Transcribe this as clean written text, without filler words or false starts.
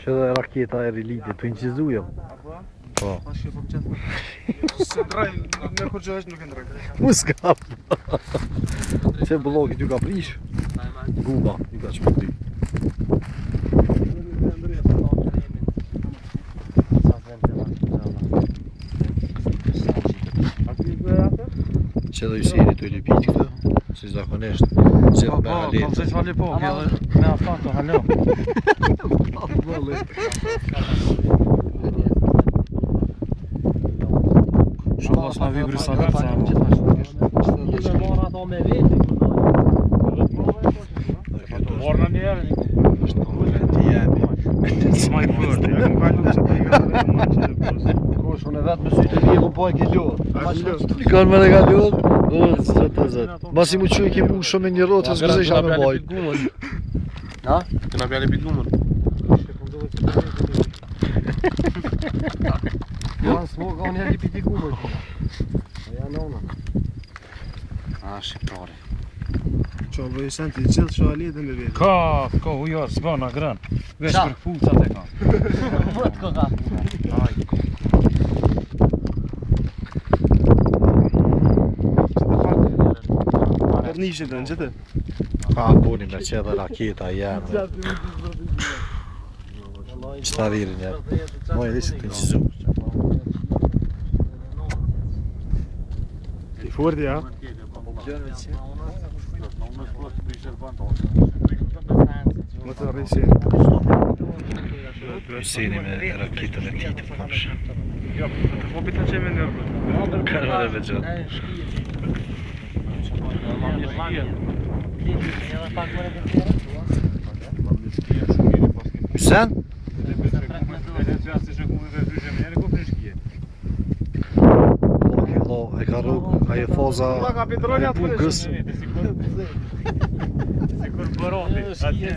Që dhe raketa e relitit të inqizujem. Po. Se ndraj, në kur që është nuk e ndraj. Mu s'kap. Se blokit ju ka prish. Guba, ju ka shpëty. Që dhe ju seri të lipit këtë, si zakonisht. Që dhe me halet. Kam zëjtë vali po, me aftan të halo. Shumë pas ma vibri sa vetë sa mo. Morë në njerë. është në momenti jemi. Smaj fërti, e kom kallu që të i gëllë e më që të posë. Kosh, unë e vetë me sytë e vjeku po e ke ljohë. I kanë me nga ljohë, o, zëtë. Masi mu që i ke mu shumë e një rotë, së këzë isha me bajt. Ha? Këna bjali pit gumën. Janë s'moka, unë jeri piti gumër. Janë ona. A, shqiptare. Qa bëjë senti qëllë që alit e me vjetë. Ka ujarë, s'bana grën. Vesh për fucat e ka. Vëtë ko ka. Për nishë të në qëtë? Ka buni me që edhe raketa jenë. Që ta dhirin jenë. Moj edhe që të inqizu. I forti, ja? Më të rrisi. Hyseni me raketën e ti të famshë. Ja, të hopit në që me nërë. Kërë dhe veçën. Hysen? E ka rrugë, aje faza e bukës. Si kur bëroni, atje.